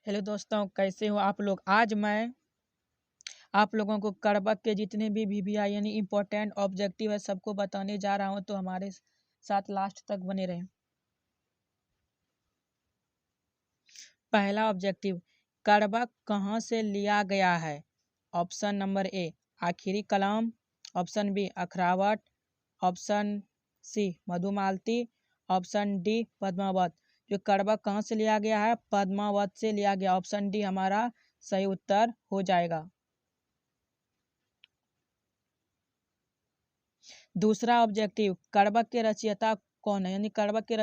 Hello दोस्तों, कैसे हो आप लोग। आज मैं आप लोगों को करबक के जितने भी वीवीआई यानी इम्पोर्टेंट ऑब्जेक्टिव है सबको बताने जा रहा हूं, तो हमारे साथ लास्ट तक बने रहें। पहला ऑब्जेक्टिव, करबक कहां से लिया गया है। Option number A Akhiri Kalam, option B Akhravat, option C Madhumalti, option D Padmavat. जो करबक कहाँ से लिया गया है, पद्मावत से लिया गया। ऑप्शन डी हमारा सही उत्तर हो जाएगा। दूसरा ऑब्जेक्टिव, करबक के रचयिता कौन है, यानी करबक के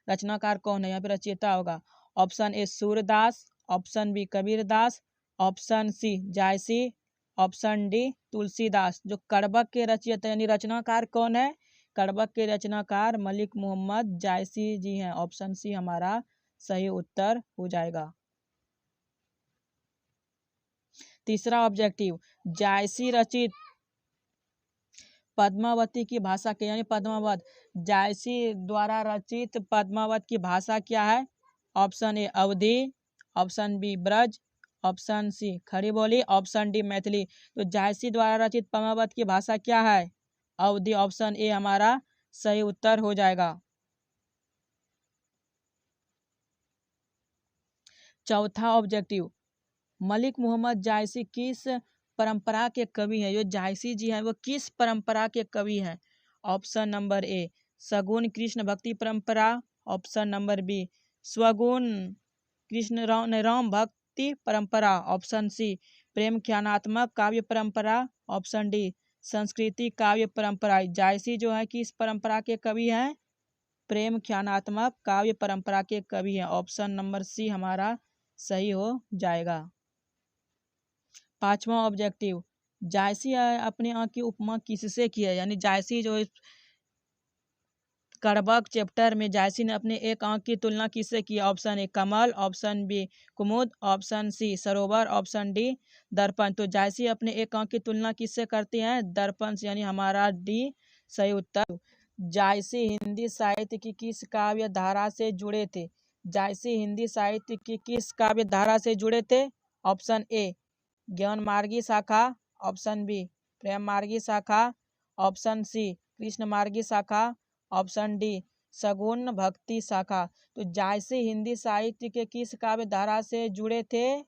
रचनाकार कौन है। यहाँ पे रचयिता होगा option A Surdas, option B Kabirdas, option C Jayasi, option D Tulsidas. जो करबक के रचयिता यानी रचनाकार कौन है, करबक के रचनाकार मलिक मोहम्मद जायसी जी हैं। ऑप्शन सी हमारा सही उत्तर हो जाएगा। तीसरा ऑब्जेक्टिव, जायसी रचित पद्मावती की भाषा क्या, यानी पद्मावत जायसी द्वारा रचित पद्मावत की भाषा क्या है। Option A Awadhi, option B Braj, option C Khari Boli, option D Maithili. तो जायसी द्वारा रचित पद्मावत की भाषा क्या है, अवधी। ऑप्शन ए हमारा सही उत्तर हो जाएगा। चौथा ऑब्जेक्टिव, मलिक मोहम्मद जायसी किस परंपरा के कवि हैं। जो जायसी जी हैं वो किस परंपरा के कवि हैं। ऑप्शन नंबर ए सगुन कृष्ण भक्ति परंपरा, ऑप्शन नंबर बी स्वगुण कृष्ण राम भक्ति परंपरा, ऑप्शन सी प्रेम ख्यानात्मक काव्य परंपरा, ऑप्शन डी संस्कृति काव्य परंपरा। जायसी जो है किस परंपरा के कवि हैं, प्रेम ख्यानात्मक काव्य परंपरा के कवि हैं। ऑप्शन नंबर सी हमारा सही हो जाएगा। पांचवा ऑब्जेक्टिव, जायसी अपने आँख की उपमा किससे की है, यानी जायसी जो करबक चैप्टर में जायसी ने अपने एक आँख की तुलना किससे की। ऑप्शन ए कमल, ऑप्शन बी कुमुद, ऑप्शन सी सरोवर, ऑप्शन डी दर्पण। तो जायसी अपने एक आँख की तुलना किससे करते हैं, दर्पण से, यानी हमारा डी सही उत्तर। जायसी हिंदी साहित्य की किस काव्य धारा से जुड़े थे। जायसी हिंदी साहित्य की किस काव्य धारा से जुड़े थे। ऑप्शन ए ज्ञान मार्गी शाखा, ऑप्शन बी प्रेम मार्गी शाखा, ऑप्शन सी कृष्ण मार्गी शाखा, ऑप्शन डी सगुण भक्ति शाखा। तो जायसी हिंदी साहित्य के किस काव्य धारा से जुड़े थे,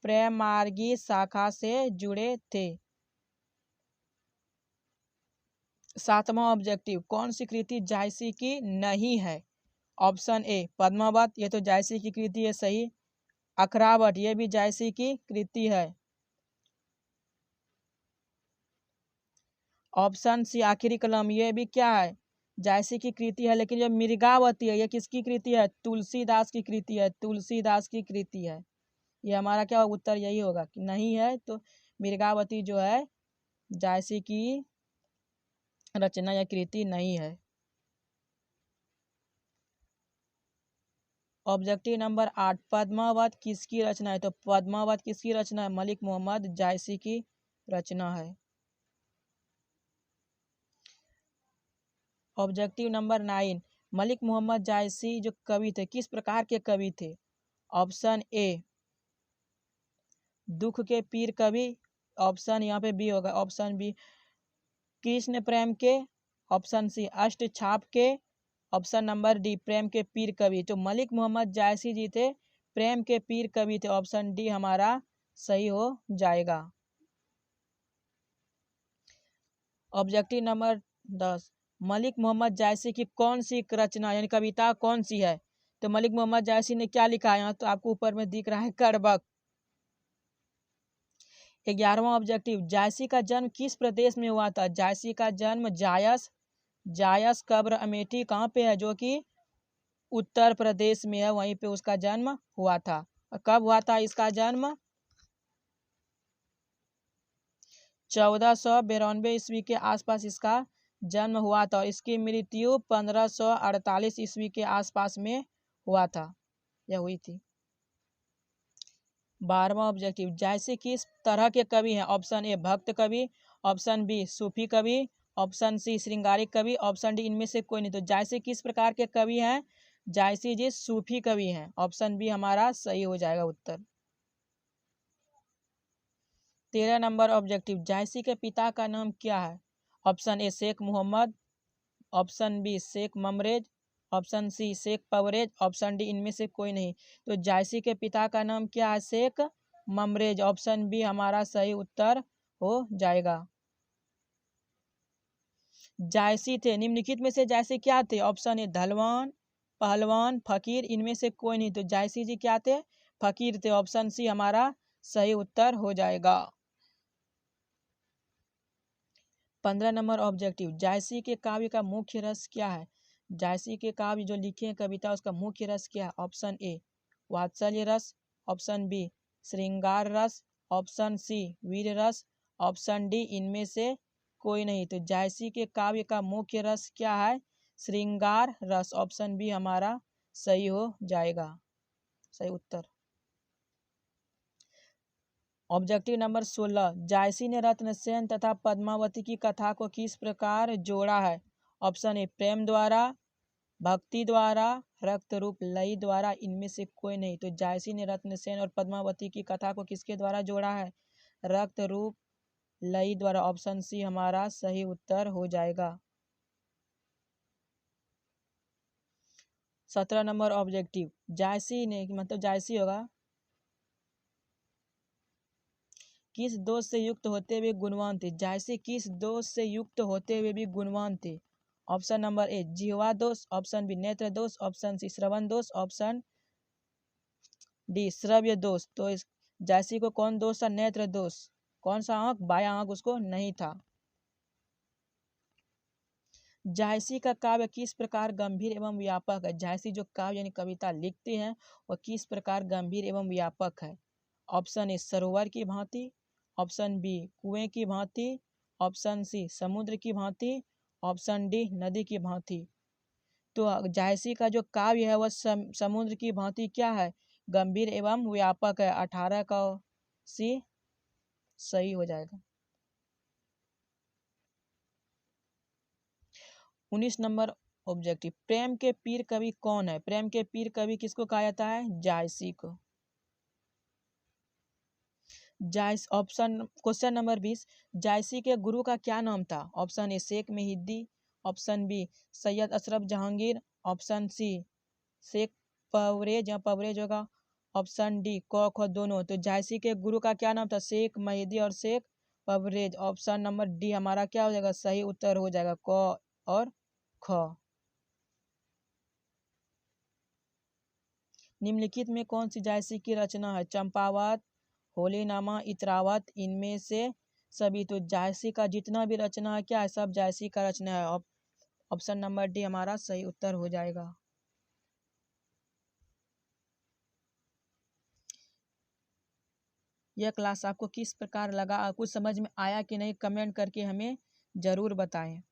प्रेम मार्गी शाखा से जुड़े थे। सातवां ऑब्जेक्टिव, कौन सी कृति जायसी की नहीं है। ऑप्शन ए पद्मावत, ये तो जायसी की कृति है सही। अखरावट, ये भी जायसी की कृति है। ऑप्शन सी आखिरी कलम, ये भी क्या है, जायसी की कृति है। लेकिन जो मृगावती है ये किसकी कृति है, तुलसीदास की कृति है, तुलसीदास की कृति है। ये हमारा क्या उत्तर यही होगा कि नहीं है, तो मृगावती जो है जायसी की रचना या कृति नहीं है। ऑब्जेक्टिव नंबर 8, पद्मावत किसकी रचना है। तो पद्मावत किसकी रचना है, मलिक मोहम्मद जायसी की रचना है। ऑब्जेक्टिव नंबर 9, मलिक मोहम्मद जायसी जो कवि थे किस प्रकार के कवि थे। ऑप्शन ए दुख के पीर कवि, ऑप्शन यहाँ पे बी होगा, ऑप्शन बी कृष्ण प्रेम के, ऑप्शन सी अष्ट छाप के, ऑप्शन नंबर डी प्रेम के पीर कवि। तो मलिक मोहम्मद जायसी जी थे प्रेम के पीर कवि थे। ऑप्शन डी हमारा सही हो जाएगा। ऑब्जेक्टिव नंबर 10, मलिक मोहम्मद जायसी की कौन सी रचना यानी कविता कौन सी है। तो मलिक मोहम्मद जायसी ने क्या लिखा है, यहाँ तो आपको ऊपर में दिख रहा है करबक। 11वां ऑब्जेक्टिव, जायसी का जन्म किस प्रदेश में हुआ था। जायसी का जन्म जायस कब्र अमेठी कहाँ पे है, जो कि उत्तर प्रदेश में है, वहीं पे उसका जन्म हुआ था। कब हुआ था इसका जन्म, 1492 ईस्वी के आसपास इसका जन्म हुआ था। इसकी मृत्यु 1548 ईस्वी के आसपास में हुआ था, यह हुई थी। 12वां ऑब्जेक्टिव, जायसी किस तरह के कवि हैं। ऑप्शन ए भक्त कवि, ऑप्शन बी सूफी कवि, ऑप्शन सी श्रृंगारिक कवि, ऑप्शन डी इनमें से कोई नहीं। तो जायसी किस प्रकार के कवि हैं, जायसी जी सूफी कवि हैं। ऑप्शन बी हमारा सही हो जाएगा उत्तर। 13 नंबर ऑब्जेक्टिव, जायसी के पिता का नाम क्या है? Option A Sheikh Mohammad, option B Sheikh Mamrez, option C Sheikh Parvez, option D इनमें से कोई नहीं। तो जायसी के पिता का नाम क्या है? शेख ममरेज। ऑप्शन बी हमारा सही उत्तर हो जाएगा। जायसी थे, निम्नलिखित में से जायसी क्या थे? ऑप्शन ए धलवान, पहलवान, फकीर, इनमें से कोई नहीं। तो जायसी जी क्या थे? फकीर थे। ऑप्शन सी हमारा सही उत्तर हो जाएगा। 15 नंबर ऑब्जेक्टिव, जायसी के काव्य का मुख्य रस क्या है? जायसी के काव्य जो लिखे हैं कविता, उसका मुख्य रस क्या है? ऑप्शन ए वात्सल्य रस, ऑप्शन बी श्रृंगार रस, ऑप्शन सी वीर रस, ऑप्शन डी इनमें से कोई नहीं। तो जायसी के काव्य का मुख्य रस क्या है? श्रृंगार रस। ऑप्शन बी हमारा सही हो जाएगा, सही उत्तर। ऑब्जेक्टिव नंबर 16, जायसी ने रत्नसेन तथा पद्मावती की कथा को किस प्रकार जोड़ा है? ऑप्शन ए प्रेम द्वारा, भक्ति द्वारा, रक्त रूप लय द्वारा, इनमें से कोई नहीं। तो जायसी ने रत्नसेन और पद्मावती की कथा को किसके द्वारा जोड़ा है? रक्त रूप लय द्वारा। ऑप्शन सी हमारा सही उत्तर हो जाएगा। 17 नंबर ऑब्जेक्टिव, जायसी ने मतलब जायसी होगा किस दोष से युक्त होते हुए गुणवान थे? जायसी किस दोष से युक्त होते हुए भी गुणवान थे? ऑप्शन नंबर ए जिह्वा दोष, ऑप्शन बी नेत्र दोष, ऑप्शन सी श्रवण दोष, ऑप्शन डी श्रव्य दोष। तो इस जायसी को कौन दोष था? नेत्र दोष। कौन सा आंख? बायां आंख उसको नहीं था। जायसी का काव्य किस प्रकार गंभीर एवं व्यापक है? जायसी जो काव्य यानी कविता लिखते हैं वह किस प्रकार गंभीर एवं व्यापक है? ऑप्शन ए सरोवर की भांति, ऑप्शन बी कुएं की भांति, ऑप्शन सी समुद्र की भांति, ऑप्शन डी नदी की भांति। तो जायसी का जो काव्य है वह समुद्र की भांति क्या है? गंभीर एवं व्यापक है। 18 का सी सही हो जाएगा। 19 नंबर ऑब्जेक्टिव, प्रेम के पीर कवि कौन है? प्रेम के पीर कवि किसको कहा जाता है? जायसी को। Jayas option question number 20, Jayasi के गुरु का क्या नाम था? Option A Sheikh Mehiddi, option B Syed Ashraf Jahangir, option C Sheikh Parvez या पवरेज होगा, ऑप्शन डी क ख दोनों। तो जायसी के गुरु का क्या नाम था? शेख मेहिद्दी और Sheikh Parvez. Option number D हमारा क्या हो जाएगा? सही उत्तर हो जाएगा, क और ख। निम्नलिखित में कौन सी जायसी की रचना है? चंपावत, होलीनामा, इतरावत, इनमें से सभी। तो जायसी का जितना भी रचना है क्या है? सब जायसी का रचना है। ऑप्शन नंबर डी हमारा सही उत्तर हो जाएगा। यह क्लास आपको किस प्रकार लगा? कुछ समझ में आया कि नहीं? कमेंट करके हमें ज़रूर बताएं।